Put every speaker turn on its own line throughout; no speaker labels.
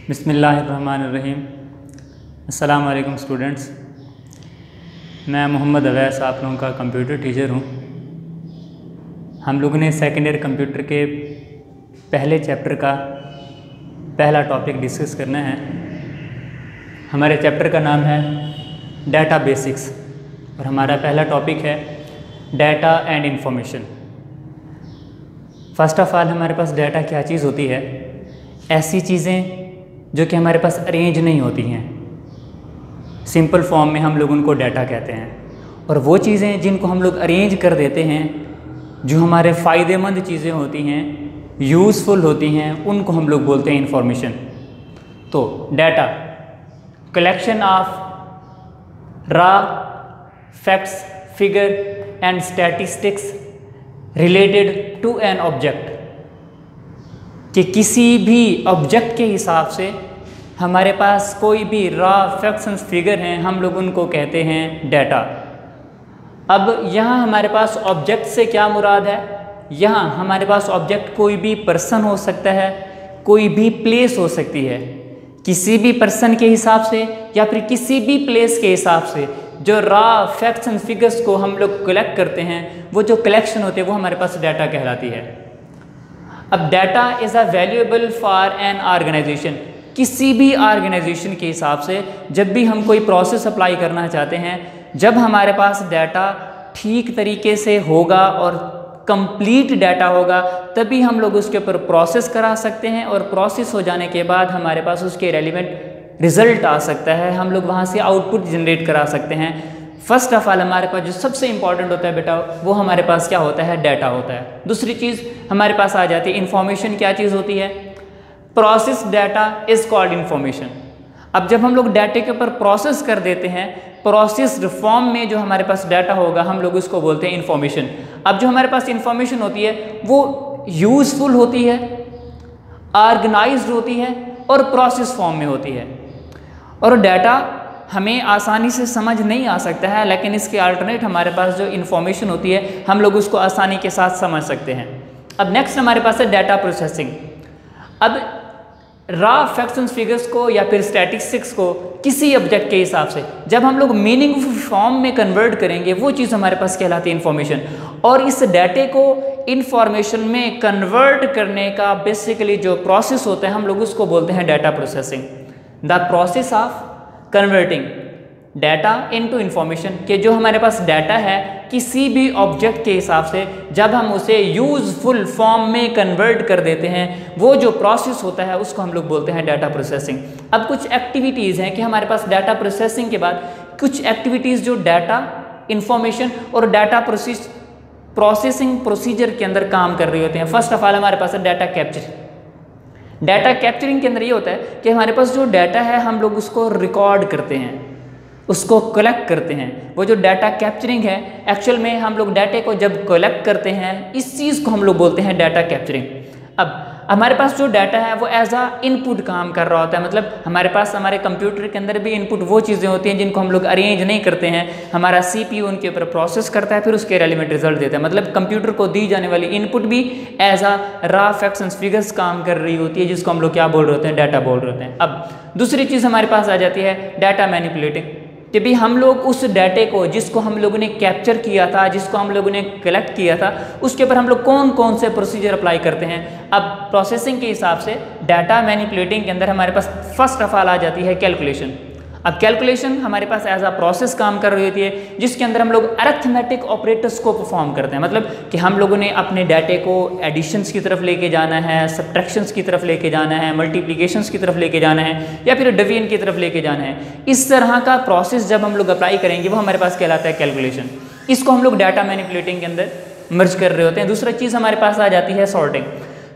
बिस्मिल्लाहिर्रहमानिर्रहीम। अस्सलाम वालेकुम स्टूडेंट्स। मैं मोहम्मद अवैस आप लोगों का कंप्यूटर टीचर हूँ। हम लोगों ने सेकेंड ईयर कंप्यूटर के पहले चैप्टर का पहला टॉपिक डिस्कस करना है। हमारे चैप्टर का नाम है डाटा बेसिक्स और हमारा पहला टॉपिक है data and information. First of all हमारे पास डाटा क्या चीज़ होती है? ऐसी चीज़ें जो कि हमारे पास अरेंज नहीं होती हैं। सिंपल फॉर्म में हम लोग उनको डाटा कहते हैं। और वो चीज़ें जिनको हम लोग अरेंज कर देते हैं, जो हमारे फ़ायदेमंद चीज़ें होती हैं, यूज़फुल होती हैं, उनको हम लोग बोलते हैं इंफॉर्मेशन। तो data collection of raw facts, figure and statistics related to an object, कि किसी भी ऑब्जेक्ट के हिसाब से हमारे पास कोई भी रॉ फैक्ट्स एंड फिगर हैं, हम लोग उनको कहते हैं डाटा। अब यहाँ हमारे पास ऑब्जेक्ट से क्या मुराद है? यहाँ हमारे पास ऑब्जेक्ट कोई भी पर्सन हो सकता है, कोई भी प्लेस हो सकती है। किसी भी पर्सन के हिसाब से या फिर किसी भी प्लेस के हिसाब से जो रॉ फैक्ट्स एंड फिगर्स को हम लोग कलेक्ट करते हैं, वो जो कलेक्शन होते हैं वो हमारे पास डाटा कहलाती है। अब data is a valuable for an organisation. किसी भी ऑर्गेनाइजेशन के हिसाब से जब भी हम कोई प्रोसेस अप्लाई करना चाहते हैं, जब हमारे पास डाटा ठीक तरीके से होगा और कंप्लीट डाटा होगा, तभी हम लोग उसके ऊपर प्रोसेस करा सकते हैं और प्रोसेस हो जाने के बाद हमारे पास उसके रेलिवेंट रिज़ल्ट आ सकता है। हम लोग वहाँ से आउटपुट जनरेट करा सकते हैं। फर्स्ट ऑफ ऑल हमारे पास जो सबसे इंपॉर्टेंट होता है बेटा, वो हमारे पास क्या होता है? डाटा होता है। दूसरी चीज़ हमारे पास आ जाती है इंफॉर्मेशन। क्या चीज़ होती है? Process data is called information. अब जब हम लोग डाटे के ऊपर प्रोसेस कर देते हैं, प्रोसेस्ड फॉर्म में जो हमारे पास डाटा होगा, हम लोग उसको बोलते हैं इंफॉर्मेशन। अब जो हमारे पास इंफॉर्मेशन होती है वो यूज़फुल होती है, ऑर्गेनाइज्ड होती है और प्रोसेस फॉर्म में होती है। और डाटा हमें आसानी से समझ नहीं आ सकता है, लेकिन इसके अल्टरनेट हमारे पास जो इन्फॉर्मेशन होती है, हम लोग उसको आसानी के साथ समझ सकते हैं। अब नेक्स्ट हमारे पास है डाटा प्रोसेसिंग। अब रॉ फैक्ट्स एंड फिगर्स को या फिर स्टैटिस्टिक्स को किसी ऑब्जेक्ट के हिसाब से जब हम लोग मीनिंगफुल फॉर्म में कन्वर्ट करेंगे, वो चीज़ हमारे पास कहलाती है इन्फॉर्मेशन। और इस डाटे को इन्फॉर्मेशन में कन्वर्ट करने का बेसिकली जो प्रोसेस होता है, हम लोग उसको बोलते हैं data processing. The process of converting data into information, के जो हमारे पास डाटा है किसी भी ऑब्जेक्ट के हिसाब से जब हम उसे यूज़फुल फॉर्म में कन्वर्ट कर देते हैं, वो जो प्रोसेस होता है उसको हम लोग बोलते हैं डाटा प्रोसेसिंग। अब कुछ एक्टिविटीज़ हैं कि हमारे पास डाटा प्रोसेसिंग के बाद कुछ एक्टिविटीज़ जो डाटा इंफॉर्मेशन और डाटा प्रोसेसिंग प्रोसीजर के अंदर काम कर रही होते हैं। फर्स्ट ऑफ ऑल हमारे पास है डाटा कैप्चर। डाटा कैप्चरिंग के अंदर ये होता है कि हमारे पास जो डाटा है हम लोग उसको रिकॉर्ड करते हैं, उसको कलेक्ट करते हैं। वो जो डाटा कैप्चरिंग है, एक्चुअल में हम लोग डाटे को जब कलेक्ट करते हैं, इस चीज़ को हम लोग बोलते हैं डाटा कैप्चरिंग। अब हमारे पास जो डाटा है वो एज आ इनपुट काम कर रहा होता है। मतलब हमारे पास हमारे कंप्यूटर के अंदर भी इनपुट वो चीज़ें होती हैं जिनको हम लोग अरेंज नहीं करते हैं। हमारा CPU उनके ऊपर प्रोसेस करता है, फिर उसके रेलिवेंट रिजल्ट देता है। मतलब कंप्यूटर को दी जाने वाली इनपुट भी as a raw facts and figures काम कर रही होती है, जिसको हम लोग क्या बोल रहे होते हैं? डाटा बोल रहे होते हैं। अब दूसरी चीज़ हमारे पास आ जाती है डाटा मैनिपुलेटिंग, कि भी हम लोग उस डाटे को जिसको हम लोगों ने कैप्चर किया था, जिसको हम लोगों ने कलेक्ट किया था, उसके ऊपर हम लोग कौन कौन से प्रोसीजर अप्लाई करते हैं। अब प्रोसेसिंग के हिसाब से डाटा मैनिपुलेटिंग के अंदर हमारे पास फर्स्ट ऑफ ऑल आ जाती है कैलकुलेशन। अब कैलकुलेशन हमारे पास एज अ प्रोसेस काम कर रही होती है, जिसके अंदर हम लोग अरिथमेटिक ऑपरेटर्स को परफॉर्म करते हैं। मतलब कि हम लोगों ने अपने डाटे को एडिशंस की तरफ लेके जाना है, सब्ट्रैक्शंस की तरफ लेके जाना है, मल्टीप्लिकेशंस की तरफ लेके जाना है, या फिर डिवीजन की तरफ लेके जाना है। इस तरह का प्रोसेस जब हम लोग अप्लाई करेंगे, वो हमारे पास कहलाता है कैलकुलेशन। इसको हम लोग डाटा मैनिपुलेटिंग के अंदर मर्ज कर रहे होते हैं। दूसरा चीज़ हमारे पास आ जाती है सॉर्टिंग।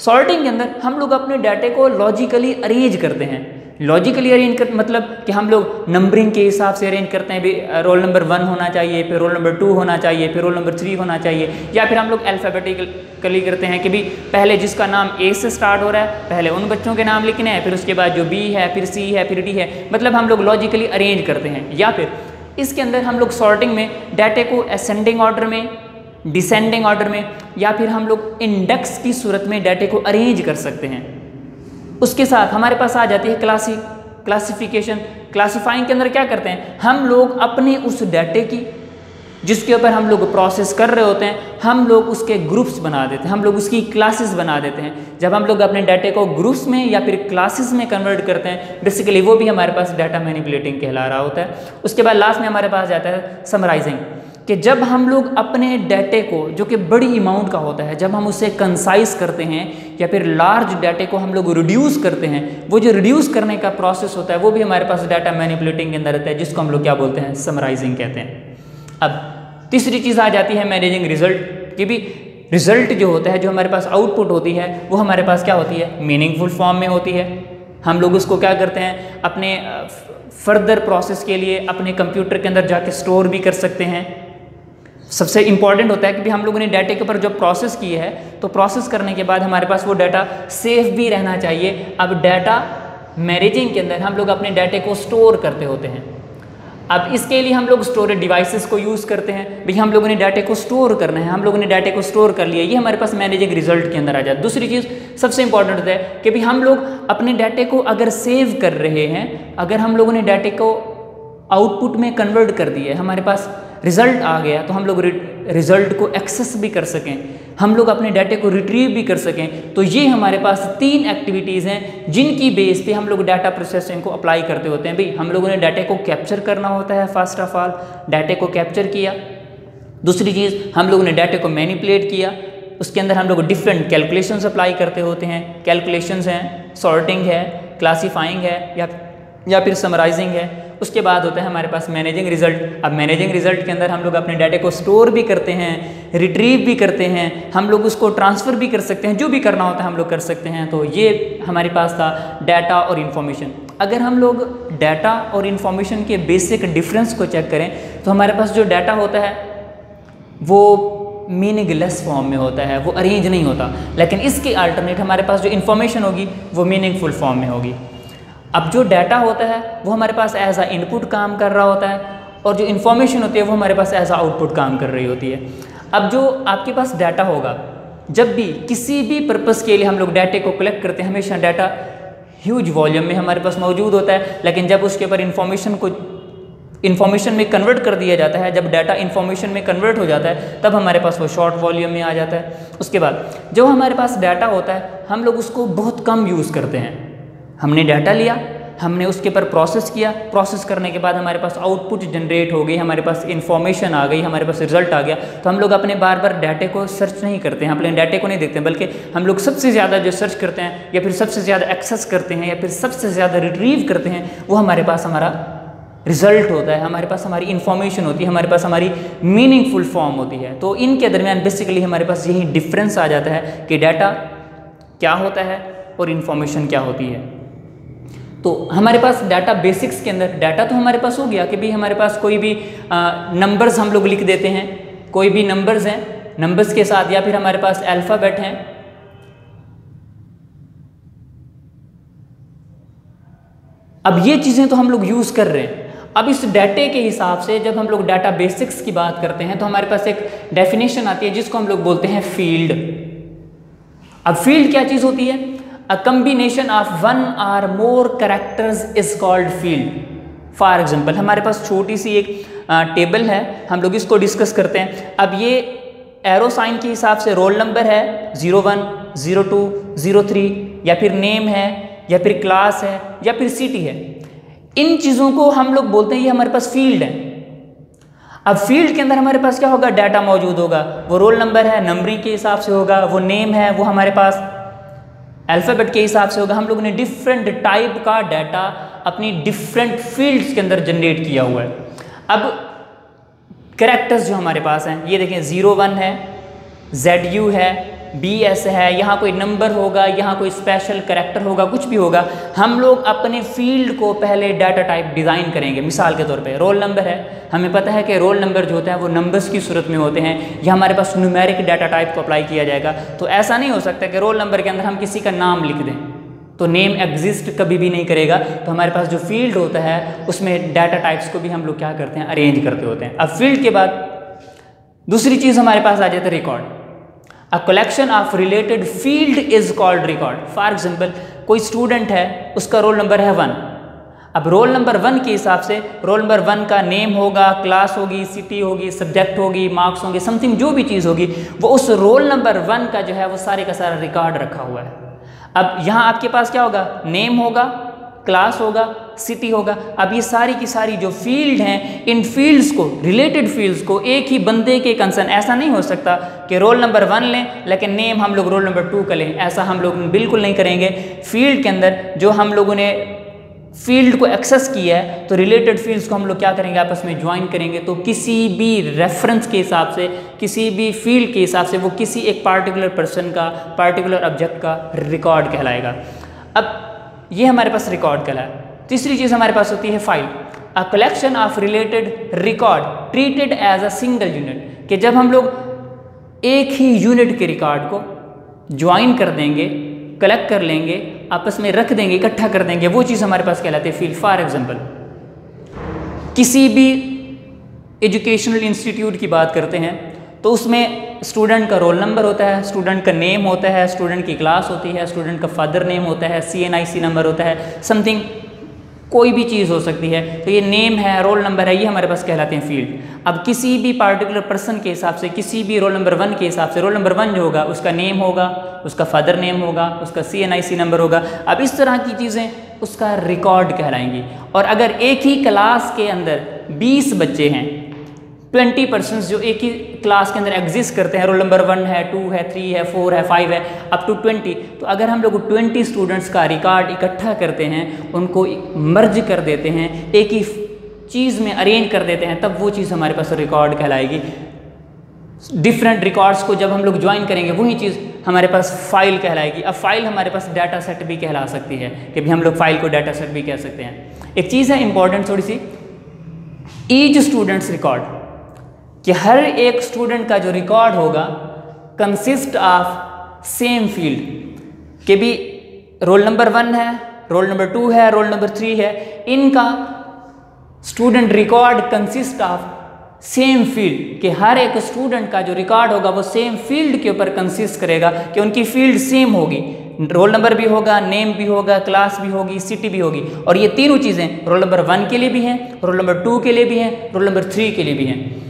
सॉर्टिंग के अंदर हम लोग अपने डाटे को लॉजिकली अरेंज करते हैं। लॉजिकली अरेंज कर मतलब कि हम लोग नंबरिंग के हिसाब से अरेंज करते हैं। भी रोल नंबर 1 होना चाहिए, फिर रोल नंबर 2 होना चाहिए, फिर रोल नंबर 3 होना चाहिए। या फिर हम लोग अल्फ़ाबेटिकली करते हैं कि भी पहले जिसका नाम A से स्टार्ट हो रहा है, पहले उन बच्चों के नाम लिखने हैं, फिर उसके बाद जो B है, फिर C है, फिर D है। मतलब हम लोग लॉजिकली अरेंज करते हैं। या फिर इसके अंदर हम लोग सॉर्टिंग में डाटे को असेंडिंग ऑर्डर में, डिसेंडिंग ऑर्डर में, या फिर हम लोग इंडेक्स की सूरत में डाटे को अरेंज कर सकते हैं। उसके साथ हमारे पास आ जाती है क्लासिफिकेशन। क्लासिफाइंग के अंदर क्या करते हैं हम लोग अपने उस डाटे की जिसके ऊपर हम लोग प्रोसेस कर रहे होते हैं, हम लोग उसके ग्रुप्स बना देते हैं, हम लोग उसकी क्लासेस बना देते हैं। जब हम लोग अपने डाटे को ग्रुप्स में या फिर क्लासेस में कन्वर्ट करते हैं, बेसिकली वो भी हमारे पास डाटा मैनिपुलेटिंग कहला रहा होता है। उसके बाद लास्ट में हमारे पास जाता है समराइजिंग, कि जब हम लोग अपने डाटे को जो कि बड़ी अमाउंट का होता है, जब हम उसे कंसाइज करते हैं या फिर लार्ज डाटे को हम लोग रिड्यूस करते हैं, वो जो रिड्यूस करने का प्रोसेस होता है वो भी हमारे पास डाटा मैनिपुलेटिंग के अंदर रहता है, जिसको हम लोग क्या बोलते हैं समराइजिंग कहते हैं। अब तीसरी चीज़ आ जाती है मैनेजिंग रिजल्ट की भी। रिजल्ट जो होता है, जो हमारे पास आउटपुट होती है, वो हमारे पास क्या होती है मीनिंगफुल फॉर्म में होती है। हम लोग उसको क्या करते हैं अपने फर्दर प्रोसेस के लिए अपने कंप्यूटर के अंदर जाके स्टोर भी कर सकते हैं। सबसे इंपॉर्टेंट होता है कि भी हम लोगों ने डाटे के ऊपर जो प्रोसेस की है, तो प्रोसेस करने के बाद हमारे पास वो डाटा सेफ भी रहना चाहिए। अब डाटा मैनेजिंग के अंदर हम लोग अपने डाटे को स्टोर करते होते हैं। अब इसके लिए हम लोग स्टोरेज डिवाइसेस को यूज़ करते हैं। भाई हम लोगों ने डाटे को स्टोर करना है, हम लोगों ने डाटे को स्टोर कर लिया, ये हमारे पास मैनेजिंग रिजल्ट के अंदर आ जाए। दूसरी चीज़ सबसे इंपॉर्टेंट होता है कि भाई हम लोग अपने डाटे को अगर सेव कर रहे हैं, अगर हम लोगों ने डाटे को आउटपुट में कन्वर्ट कर दिया है, हमारे पास रिजल्ट आ गया, तो हम लोग रिजल्ट को एक्सेस भी कर सकें, हम लोग अपने डाटे को रिट्रीव भी कर सकें। तो ये हमारे पास 3 एक्टिविटीज़ हैं जिनकी बेस पे हम लोग डाटा प्रोसेसिंग को अप्लाई करते होते हैं। भाई हम लोगों ने डाटे को कैप्चर करना होता है, फर्स्ट ऑफ ऑल डाटे को कैप्चर किया। दूसरी चीज़ हम लोगों ने डाटे को मैनिपुलेट किया, उसके अंदर हम लोग डिफरेंट कैलकुलेशंस अप्लाई करते होते हैं। कैलकुलेशंस हैं, सॉर्टिंग है, क्लासीफाइंग है या फिर समराइजिंग है। उसके बाद होता है हमारे पास मैनेजिंग रिजल्ट। अब मैनेजिंग रिजल्ट के अंदर हम लोग अपने डाटे को स्टोर भी करते हैं, रिट्रीव भी करते हैं, हम लोग उसको ट्रांसफ़र भी कर सकते हैं, जो भी करना होता है हम लोग कर सकते हैं। तो ये हमारे पास था डाटा और इन्फॉर्मेशन। अगर हम लोग डाटा और इन्फॉर्मेशन के बेसिक डिफरेंस को चेक करें, तो हमारे पास जो डाटा होता है वो मीनिंगलेस फॉर्म में होता है, वो अरेंज नहीं होता। लेकिन इसके अल्टरनेट हमारे पास जो इन्फॉर्मेशन होगी वो मीनिंगफुल फॉर्म में होगी। अब जो डाटा होता है वो हमारे पास एज आ इनपुट काम कर रहा होता है, और जो इन्फॉर्मेशन होती है वो हमारे पास एज आ आउटपुट काम कर रही होती है। अब जो आपके पास डाटा होगा, जब भी किसी भी पर्पज़ के लिए हम लोग डाटे को कलेक्ट करते हैं, हमेशा डाटा ह्यूज वॉल्यूम में हमारे पास मौजूद होता है। लेकिन जब उसके ऊपर इन्फॉर्मेशन में कन्वर्ट कर दिया जाता है, जब डाटा इन्फॉर्मेशन में कन्वर्ट हो जाता है, तब हमारे पास वो शॉर्ट वॉल्यूम में आ जाता है। उसके बाद जो हमारे पास डाटा होता है, हम लोग उसको बहुत कम यूज़ करते हैं। हमने डाटा लिया, हमने उसके ऊपर प्रोसेस किया, प्रोसेस करने के बाद हमारे पास आउटपुट जनरेट हो गई, हमारे पास इन्फॉर्मेशन आ गई, हमारे पास रिजल्ट आ गया, तो हम लोग अपने बार बार डाटे को सर्च नहीं करते हैं, अपने डाटे को नहीं देखते हैं, बल्कि हम लोग सबसे ज़्यादा जो सर्च करते हैं या फिर सबसे ज़्यादा एक्सेस करते हैं या फिर सबसे ज़्यादा रिट्रीव करते हैं, वो हमारे पास हमारा रिजल्ट होता है, हमारे पास हमारी इन्फॉर्मेशन होती है, हमारे पास हमारी मीनिंगफुल फॉर्म होती है। तो इनके दरमियान बेसिकली हमारे पास यही डिफरेंस आ जाता है कि डाटा क्या होता है और इन्फॉर्मेशन क्या होती है। तो हमारे पास डाटा बेसिक्स के अंदर डाटा तो हमारे पास हो गया कि भाई हमारे पास कोई भी नंबर्स हम लोग लिख देते हैं, कोई भी नंबर्स हैं, नंबर्स के साथ या फिर हमारे पास अल्फ़ाबेट हैं। अब ये चीज़ें तो हम लोग यूज़ कर रहे हैं। अब इस डाटे के हिसाब से जब हम लोग डाटा बेसिक्स की बात करते हैं, तो हमारे पास एक डेफिनेशन आती है जिसको हम लोग बोलते हैं फील्ड। अब फील्ड क्या चीज़ होती है? A combination of one or more characters is called field. For example हमारे पास छोटी सी एक टेबल है, हम लोग इसको डिस्कस करते हैं। अब ये एरो साइन के हिसाब से रोल नंबर है 01, 02, 03, या फिर नेम है, या फिर क्लास है, या फिर सिटी है। इन चीज़ों को हम लोग बोलते हैं ये हमारे पास फील्ड है। अब फील्ड के अंदर हमारे पास क्या होगा? डाटा मौजूद होगा। वो रोल नंबर है, नंबरिंग के हिसाब से होगा। वो नेम है, वो हमारे पास अल्फ़ाबेट के हिसाब से होगा। हम लोगों ने डिफरेंट टाइप का डाटा अपनी डिफरेंट फील्ड्स के अंदर जनरेट किया हुआ है। अब कैरेक्टर्स जो हमारे पास हैं, ये देखें 01 है, ZU है, BS है, यहाँ कोई नंबर होगा, यहाँ कोई स्पेशल कैरेक्टर होगा, कुछ भी होगा। हम लोग अपने फील्ड को पहले डाटा टाइप डिज़ाइन करेंगे। मिसाल के तौर पे रोल नंबर है, हमें पता है कि रोल नंबर जो होता है वो नंबर्स की सूरत में होते हैं, या हमारे पास न्यूमेरिक डाटा टाइप को अप्लाई किया जाएगा। तो ऐसा नहीं हो सकता कि रोल नंबर के अंदर हम किसी का नाम लिख दें, तो नेम एग्जिस्ट कभी भी नहीं करेगा। तो हमारे पास जो फील्ड होता है उसमें डाटा टाइप्स को भी हम लोग क्या करते हैं? अरेंज करते होते हैं। अब फील्ड के बाद दूसरी चीज़ हमारे पास आ जाता है record. A collection of related field is called record. For example कोई स्टूडेंट है, उसका रोल नंबर है 1। अब रोल नंबर 1 के हिसाब से रोल नंबर 1 का नेम होगा, क्लास होगी, सिटी होगी, सब्जेक्ट होगी, मार्क्स होंगे, समथिंग जो भी चीज़ होगी, वो उस रोल नंबर 1 का जो है वो सारे का सारा रिकॉर्ड रखा हुआ है। अब यहाँ आपके पास क्या होगा, नेम होगा, क्लास होगा, सिटी होगा। अब ये सारी की सारी जो फील्ड हैं, इन फील्ड्स को, रिलेटेड फील्ड्स को एक ही बंदे के कंसर्न, ऐसा नहीं हो सकता कि रोल नंबर 1 लें लेकिन नेम हम लोग रोल नंबर 2 का लें, ऐसा हम लोग बिल्कुल नहीं करेंगे। फील्ड के अंदर जो हम लोगों ने फील्ड को एक्सेस किया है तो रिलेटेड फील्ड्स को हम लोग क्या करेंगे, आपस में ज्वाइन करेंगे। तो किसी भी रेफरेंस के हिसाब से, किसी भी फील्ड के हिसाब से वो किसी एक पार्टिकुलर पर्सन का, पार्टिकुलर ऑब्जेक्ट का रिकॉर्ड कहलाएगा। अब ये हमारे पास रिकॉर्ड कहलाया। तीसरी चीज़ हमारे पास होती है file, a collection of related record treated as a single unit, कि जब हम लोग एक ही यूनिट के रिकॉर्ड को ज्वाइन कर देंगे, कलेक्ट कर लेंगे, आपस में रख देंगे, इकट्ठा कर देंगे, वो चीज़ हमारे पास कहलाती है फील्ड। फॉर एग्जांपल किसी भी एजुकेशनल इंस्टीट्यूट की बात करते हैं तो उसमें स्टूडेंट का रोल नंबर होता है, स्टूडेंट का नेम होता है, स्टूडेंट की क्लास होती है, स्टूडेंट का फादर नेम होता है, CNIC नंबर होता है, समथिंग कोई भी चीज़ हो सकती है। तो ये नेम है, रोल नंबर है, ये हमारे पास कहलाते हैं फील्ड। अब किसी भी पार्टिकुलर पर्सन के हिसाब से, किसी भी रोल नंबर 1 के हिसाब से, रोल नंबर 1 जो होगा उसका नेम होगा, उसका फादर नेम होगा, उसका CNIC नंबर होगा। अब इस तरह की चीज़ें उसका रिकॉर्ड कहलाएंगी। और अगर एक ही क्लास के अंदर 20 बच्चे हैं, 20 पर्सन्स जो एक ही क्लास के अंदर एग्जिस्ट करते हैं, रोल नंबर 1 है, 2 है, 3 है, 4 है, 5 है, अप टू 20, तो अगर हम लोग 20 स्टूडेंट्स का रिकॉर्ड इकट्ठा करते हैं, उनको मर्ज कर देते हैं, एक ही चीज़ में अरेंज कर देते हैं, तब वो चीज़ हमारे पास रिकॉर्ड कहलाएगी। डिफरेंट रिकॉर्ड्स को जब हम लोग ज्वाइन करेंगे वही चीज़ हमारे पास फाइल कहलाएगी। अब फाइल हमारे पास डाटा सेट भी कहला सकती है, कि भी हम लोग फाइल को डाटा सेट भी कह सकते हैं। एक चीज़ है इंपॉर्टेंट थोड़ी सी, ईच स्टूडेंट्स रिकॉर्ड, कि हर एक स्टूडेंट का जो रिकॉर्ड होगा कंसिस्ट ऑफ सेम फील्ड, कि भी रोल नंबर 1 है, रोल नंबर 2 है, रोल नंबर 3 है, इनका student record consist of same field, कि हर एक स्टूडेंट का जो रिकॉर्ड होगा वो सेम फील्ड के ऊपर कंसिस्ट करेगा, कि उनकी फील्ड सेम होगी, रोल नंबर भी होगा, नेम भी होगा, क्लास भी होगी, सिटी भी होगी। और ये तीनों चीज़ें रोल नंबर 1 के लिए भी हैं, रोल नंबर 2 के लिए भी हैं, रोल नंबर 3 के लिए भी हैं।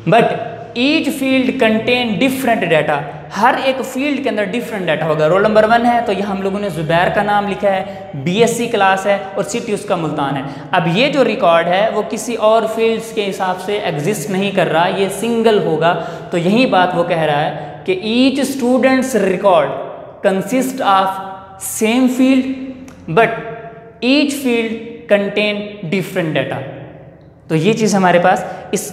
But each field contain different data, हर एक फील्ड के अंदर डिफरेंट डाटा होगा। रोल नंबर 1 है तो यहाँ हम लोगों ने जुबैर का नाम लिखा है, BSc क्लास है, और सिटी उसका मुल्तान है। अब ये जो रिकॉर्ड है वो किसी और फील्ड्स के हिसाब से एग्जिस्ट नहीं कर रहा, ये सिंगल होगा। तो यही बात वो कह रहा है कि each students record consist of same field but each field contain different data. तो ये चीज़ हमारे पास इस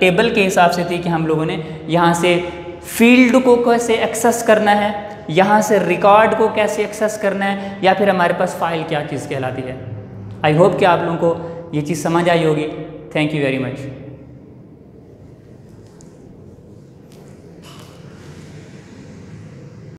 टेबल के हिसाब से थी कि हम लोगों ने यहाँ से फील्ड को कैसे एक्सेस करना है, यहाँ से रिकॉर्ड को कैसे एक्सेस करना है, या फिर हमारे पास फाइल क्या चीज़ कहलाती है। आई होप कि आप लोगों को ये चीज़ समझ आई होगी। Thank you very much.